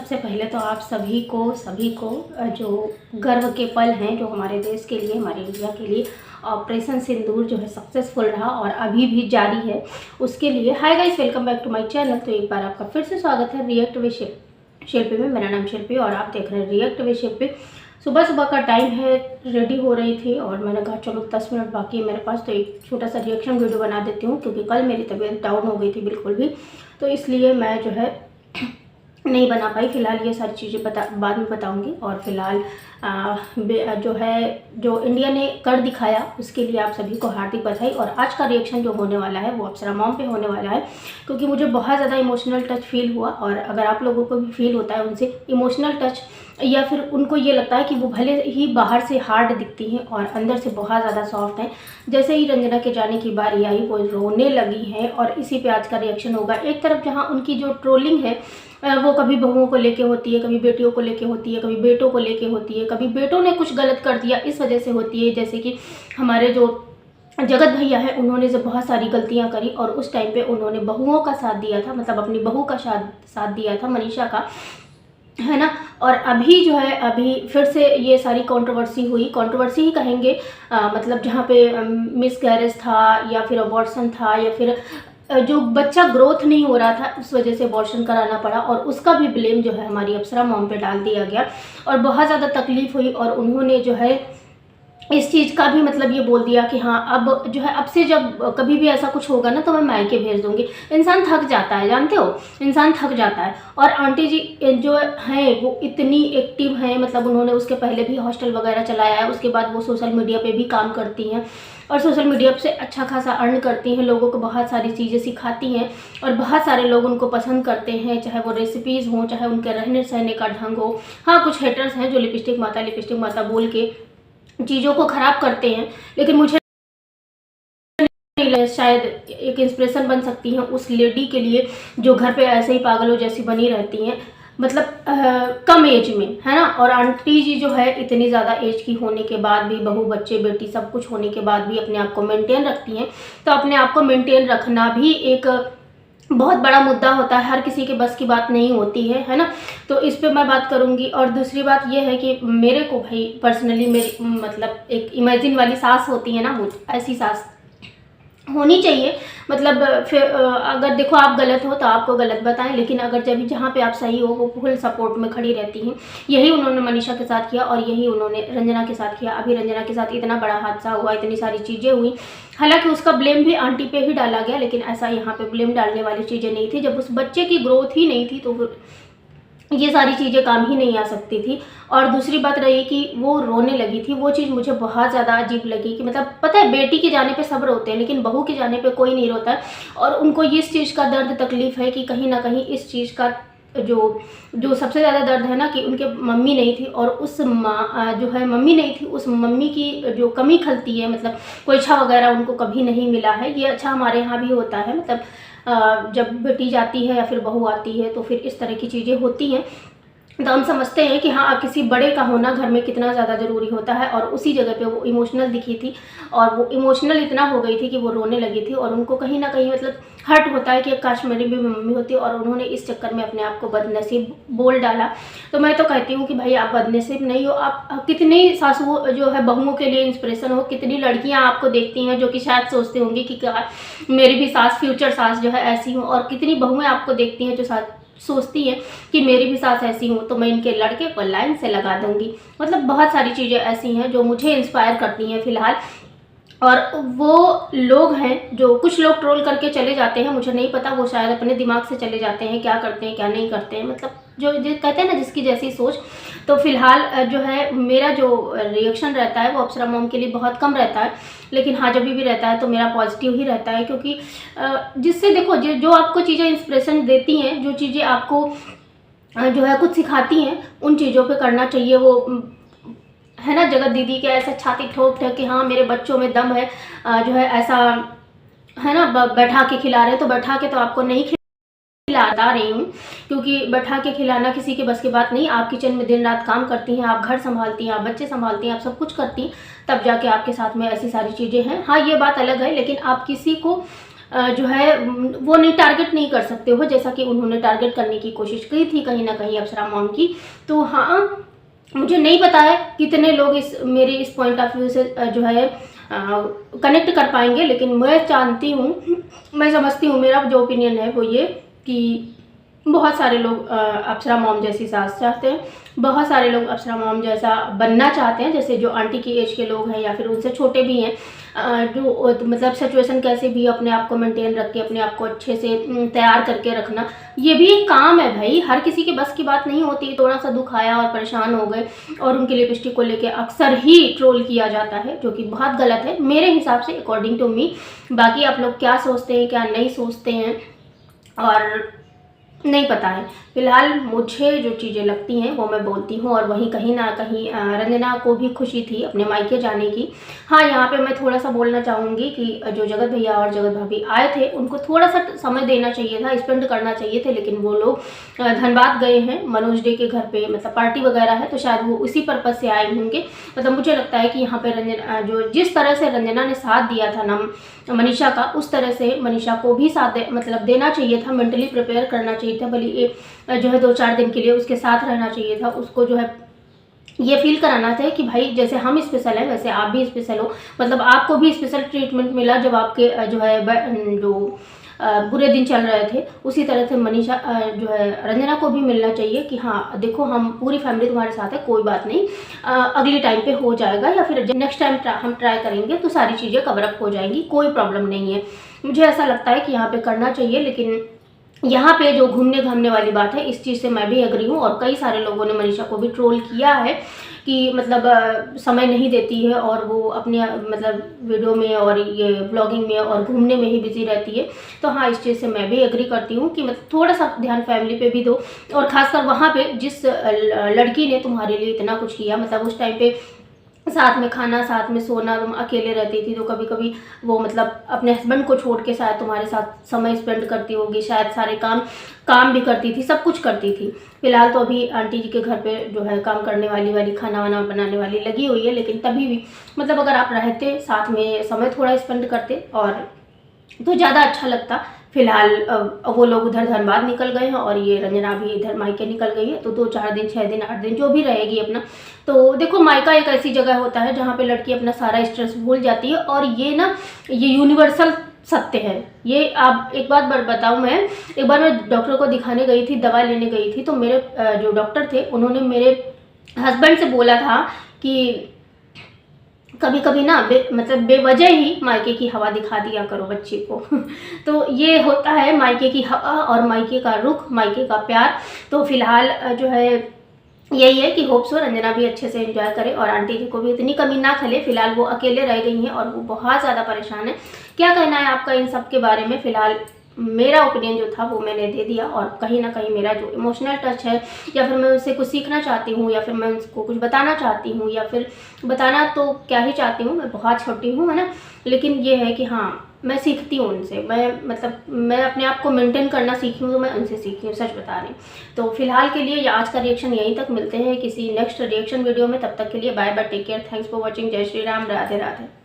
सबसे पहले तो आप सभी को जो गर्व के पल हैं जो हमारे देश के लिए, हमारे इंडिया के लिए ऑपरेशन सिंदूर जो है सक्सेसफुल रहा और अभी भी जारी है, उसके लिए hi guys, welcome back to my channel. तो एक बार आपका फिर से स्वागत है रिएक्ट विद शिल्पी में। मेरा नाम शिल्पी और आप देख रहे हैं रिएक्ट विद शिल्पी। सुबह सुबह का टाइम है, रेडी हो रही थी और मैंने कहा चलो 10 मिनट बाकी है मेरे पास, तो एक छोटा सा रिएक्शन वीडियो बना देती हूँ क्योंकि कल मेरी तबीयत डाउन हो गई थी बिल्कुल भी, तो इसलिए मैं जो है नहीं बना पाई। फ़िलहाल ये सारी चीज़ें बाद में बताऊंगी। और फिलहाल जो इंडिया ने कर दिखाया उसके लिए आप सभी को हार्दिक बधाई। और आज का रिएक्शन जो होने वाला है वो अप्सरा मॉम पे होने वाला है क्योंकि मुझे बहुत ज़्यादा इमोशनल टच फील हुआ। और अगर आप लोगों को भी फील होता है उनसे इमोशनल टच, या फिर उनको ये लगता है कि वो भले ही बाहर से हार्ड दिखती हैं और अंदर से बहुत ज़्यादा सॉफ्ट हैं, जैसे ही रंजना के जाने की बारी आई वो रोने लगी हैं। और इसी पे आज का रिएक्शन होगा। एक तरफ जहाँ उनकी जो ट्रोलिंग है वो कभी बहुओं को लेके होती है, कभी बेटियों को लेके होती है, कभी बेटों को लेके होती है, कभी बेटों ने कुछ गलत कर दिया इस वजह से होती है। जैसे कि हमारे जो जगत भैया है उन्होंने जब बहुत सारी गलतियां करी और उस टाइम पे उन्होंने बहुओं का साथ दिया था, मतलब अपनी बहू का साथ दिया था, मनीषा का, है ना। और अभी जो है अभी फिर से ये सारी कंट्रोवर्सी हुई, कंट्रोवर्सी ही कहेंगे, मतलब जहाँ पे मिस गैरेज था या फिर अबॉर्शन था या फिर जो बच्चा ग्रोथ नहीं हो रहा था उस वजह से अबॉर्शन कराना पड़ा, और उसका भी ब्लेम जो है हमारी अप्सरा मॉम पे डाल दिया गया और बहुत ज़्यादा तकलीफ हुई। और उन्होंने जो है इस चीज़ का भी मतलब ये बोल दिया कि हाँ अब जो है अब से जब कभी भी ऐसा कुछ होगा ना तो मैं मायके भेज दूंगी। इंसान थक जाता है, जानते हो, इंसान थक जाता है। और आंटी जी जो हैं वो इतनी एक्टिव हैं, मतलब उन्होंने उसके पहले भी हॉस्टल वगैरह चलाया है, उसके बाद वो सोशल मीडिया पे भी काम करती हैं और सोशल मीडिया से अच्छा खासा अर्न करती हैं, लोगों को बहुत सारी चीज़ें सिखाती हैं और बहुत सारे लोग उनको पसंद करते हैं, चाहे वो रेसिपीज़ हों, चाहे उनके रहने सहने का ढंग हो। हाँ, कुछ हेटर्स हैं जो लिपस्टिक माता बोल के चीज़ों को ख़राब करते हैं, लेकिन मुझे शायद एक इंस्पिरेशन बन सकती हैं उस लेडी के लिए जो घर पे ऐसे ही पागलों जैसी बनी रहती हैं, मतलब कम एज में, है ना। और आंटी जी जो है इतनी ज़्यादा एज की होने के बाद भी, बहू बच्चे बेटी सब कुछ होने के बाद भी अपने आप को मेंटेन रखती हैं। तो अपने आप को मेंटेन रखना भी एक बहुत बड़ा मुद्दा होता है, हर किसी के बस की बात नहीं होती है ना। तो इस पे मैं बात करूंगी। और दूसरी बात ये है कि मेरे को भाई पर्सनली मेरी मतलब एक इमेजिन वाली सास होती है ना, मुझ ऐसी सास होनी चाहिए। मतलब फिर अगर देखो आप गलत हो तो आपको गलत बताएं, लेकिन अगर जब जहाँ पे आप सही हो वो फुल सपोर्ट में खड़ी रहती हैं। यही उन्होंने मनीषा के साथ किया और यही उन्होंने रंजना के साथ किया। अभी रंजना के साथ इतना बड़ा हादसा हुआ, इतनी सारी चीज़ें हुई, हालांकि उसका ब्लेम भी आंटी पे ही डाला गया, लेकिन ऐसा यहाँ पे ब्लेम डालने वाली चीज़ें नहीं थी। जब उस बच्चे की ग्रोथ ही नहीं थी तो ये सारी चीज़ें काम ही नहीं आ सकती थी। और दूसरी बात रही कि वो रोने लगी थी, वो चीज़ मुझे बहुत ज़्यादा अजीब लगी कि मतलब पता है बेटी के जाने पे सब रोते हैं लेकिन बहू के जाने पे कोई नहीं रोता है। और उनको इस चीज़ का दर्द तकलीफ़ है कि कहीं ना कहीं इस चीज़ का जो सबसे ज़्यादा दर्द है ना कि उनके मम्मी नहीं थी और उस जो है मम्मी नहीं थी, उस मम्मी की जो कमी खलती है, मतलब कोई अच्छा वगैरह उनको कभी नहीं मिला है। ये अच्छा हमारे यहाँ भी होता है, मतलब जब बेटी जाती है या फिर बहू आती है तो फिर इस तरह की चीज़ें होती हैं। तो हम समझते हैं कि हाँ किसी बड़े का होना घर में कितना ज़्यादा ज़रूरी होता है। और उसी जगह पे वो इमोशनल दिखी थी और वो इमोशनल इतना हो गई थी कि वो रोने लगी थी और उनको कहीं ना कहीं मतलब हर्ट होता है कि काश मेरी भी मम्मी होती, और उन्होंने इस चक्कर में अपने आप को बदनसीब बोल डाला। तो मैं तो कहती हूँ कि भाई आप बदनसीब नहीं हो, आप कितनी सासू जो है बहुओं के लिए इंस्पिरेशन हो। कितनी लड़कियाँ आपको देखती हैं जो कि शायद सोचती होंगी कि मेरी भी सास, फ्यूचर सास जो है ऐसी हो, और कितनी बहुएँ आपको देखती हैं जो सोचती है कि मेरी भी सास ऐसी हो तो मैं इनके लड़के को लाइन से लगा दूंगी। मतलब बहुत सारी चीज़ें ऐसी हैं जो मुझे इंस्पायर करती हैं फ़िलहाल। और वो लोग हैं जो कुछ लोग ट्रोल करके चले जाते हैं, मुझे नहीं पता, वो शायद अपने दिमाग से चले जाते हैं, क्या करते हैं क्या नहीं करते हैं, मतलब जो कहते हैं ना जिसकी जैसी सोच। तो फिलहाल जो है मेरा जो रिएक्शन रहता है वो अप्सरा मॉम के लिए बहुत कम रहता है, लेकिन हाँ जब भी रहता है तो मेरा पॉजिटिव ही रहता है। क्योंकि जिससे देखो जो आपको चीज़ें इंस्पिरेशन देती हैं, जो चीज़ें आपको जो है कुछ सिखाती हैं, उन चीज़ों पे करना चाहिए। वो है ना, जगत दीदी के ऐसा छाती ठोक ठोक कि हाँ मेरे बच्चों में दम है, जो है ऐसा है ना, बैठा के खिला रहे, तो बैठा के तो आपको नहीं खिला रही हूँ क्योंकि बैठा के खिलाना किसी के बस की बात नहीं। आप किचन में दिन रात काम करती हैं, आप घर संभालती हैं, आप बच्चे संभालती हैं, आप सब कुछ करती हैं, तब जाके आपके साथ में ऐसी सारी चीज़ें हैं। हाँ ये बात अलग है, लेकिन आप किसी को जो है वो नहीं टारगेट नहीं कर सकते हो, जैसा कि उन्होंने टारगेट करने की कोशिश की थी कहीं ना कहीं अप्सरा मॉम की। तो हाँ, मुझे नहीं पता है कितने लोग मेरे इस पॉइंट ऑफ व्यू से जो है कनेक्ट कर पाएंगे, लेकिन मैं जानती हूँ, मैं समझती हूँ, मेरा जो ओपिनियन है वो ये कि बहुत सारे लोग अप्सरा मॉम जैसी सास चाहते हैं, बहुत सारे लोग अप्सरा मॉम जैसा बनना चाहते हैं, जैसे जो आंटी की एज के लोग हैं या फिर उनसे छोटे भी हैं, जो तो मतलब सिचुएशन कैसे भी अपने आप को मेंटेन रख के अपने आप को अच्छे से तैयार करके रखना, ये भी एक काम है भाई। हर किसी के बस की बात नहीं होती। थोड़ा सा दुख आया और परेशान हो गए और उनकी लिपस्टिक को लेके अक्सर ही ट्रोल किया जाता है, जो कि बहुत गलत है मेरे हिसाब से, अकॉर्डिंग टू मी। बाकी आप लोग क्या सोचते हैं क्या नहीं सोचते हैं और नहीं पता है। फिलहाल मुझे जो चीज़ें लगती हैं वो मैं बोलती हूँ, और वहीं कहीं ना कहीं रंजना को भी खुशी थी अपने मायके जाने की। हाँ, यहाँ पे मैं थोड़ा सा बोलना चाहूँगी कि जो जगत भैया और जगत भाभी आए थे उनको थोड़ा सा समय देना चाहिए था, स्पेंड करना चाहिए थे, लेकिन वो लोग धनबाद गए हैं मनोज डे के घर पे, मतलब पार्टी वगैरह है, तो शायद वो उसी पर्पज़ से आए होंगे। मतलब मुझे लगता है कि यहाँ पे रंजना जो जिस तरह से रंजना ने साथ दिया था ना मनीषा का, उस तरह से मनीषा को भी साथ मतलब देना चाहिए था, मेंटली प्रिपेयर करना चाहिए था, भले एक जो है 2-4 दिन के लिए उसके साथ रहना चाहिए था, उसको जो है ये फील कराना था कि भाई जैसे हम स्पेशल हैं वैसे आप भी स्पेशल हो, मतलब आपको भी स्पेशल ट्रीटमेंट मिला जब आपके जो है जो बुरे दिन चल रहे थे, उसी तरह से मनीषा जो है रंजना को भी मिलना चाहिए कि हाँ देखो हम पूरी फैमिली तुम्हारे साथ है, कोई बात नहीं, अगली टाइम पे हो जाएगा, या फिर नेक्स्ट टाइम हम ट्राई करेंगे तो सारी चीज़ें कवर अप हो जाएंगी, कोई प्रॉब्लम नहीं है। मुझे ऐसा लगता है कि यहाँ पे करना चाहिए। लेकिन यहाँ पे जो घूमने घामने वाली बात है, इस चीज़ से मैं भी एग्री हूँ, और कई सारे लोगों ने मनीषा को भी ट्रोल किया है कि मतलब समय नहीं देती है और वो अपने मतलब वीडियो में और ये ब्लॉगिंग में और घूमने में ही बिजी रहती है। तो हाँ, इस चीज़ से मैं भी एग्री करती हूँ कि मतलब थोड़ा सा ध्यान फैमिली पे भी दो, और ख़ासकर वहाँ पे जिस लड़की ने तुम्हारे लिए इतना कुछ किया, मतलब उस टाइम पे साथ में खाना, साथ में सोना, तुम अकेले रहती थी तो कभी कभी वो मतलब अपने हस्बैंड को छोड़ के शायद तुम्हारे साथ समय स्पेंड करती होगी, शायद सारे काम भी करती थी, सब कुछ करती थी। फिलहाल तो अभी आंटी जी के घर पे जो है काम करने वाली खाना वाना बनाने वाली लगी हुई है, लेकिन तभी भी मतलब अगर आप रहते साथ में, समय थोड़ा स्पेंड करते और तो ज़्यादा अच्छा लगता। फिलहाल वो लोग उधर धनबाद निकल गए हैं और ये रंजना भी इधर मायके निकल गई है, तो 2-4 दिन 6 दिन 8 दिन जो भी रहेगी अपना। तो देखो, मायका एक ऐसी जगह होता है जहाँ पे लड़की अपना सारा स्ट्रेस भूल जाती है, और ये ना ये यूनिवर्सल सत्य है। ये आप एक बात बताऊँ, मैं एक बार मैं डॉक्टर को दिखाने गई थी, दवा लेने गई थी, तो मेरे जो डॉक्टर थे उन्होंने मेरे हस्बैंड से बोला था कि कभी कभी ना मतलब बेवजह ही मायके की हवा दिखा दिया करो बच्चे को तो ये होता है मायके की हवा और मायके का रुख, मायके का प्यार। तो फिलहाल जो है यही है कि होप सो रंजना भी अच्छे से एंजॉय करे और आंटी जी को भी इतनी कमी ना खले। फिलहाल वो अकेले रह गई हैं और वो बहुत ज़्यादा परेशान है। क्या कहना है आपका इन सब के बारे में? फिलहाल मेरा ओपिनियन जो था वो मैंने दे दिया, और कहीं ना कहीं मेरा जो इमोशनल टच है, या फिर मैं उनसे कुछ सीखना चाहती हूँ, या फिर मैं उनको कुछ बताना चाहती हूँ, या फिर बताना तो क्या ही चाहती हूँ, मैं बहुत छोटी हूँ, है ना। लेकिन ये है कि हाँ, मैं सीखती हूँ उनसे, मैं मतलब मैं अपने आप को मेंटेन करना सीखी हूँ, तो मैं उनसे सीखी हूँ, सच बता रही हूँ। तो फिलहाल के लिए आज का रिएक्शन यहीं तक, मिलते हैं किसी नेक्स्ट रिएक्शन वीडियो में, तब तक के लिए bye bye, take care, thanks for watching, जय श्री राम, राधे राधे।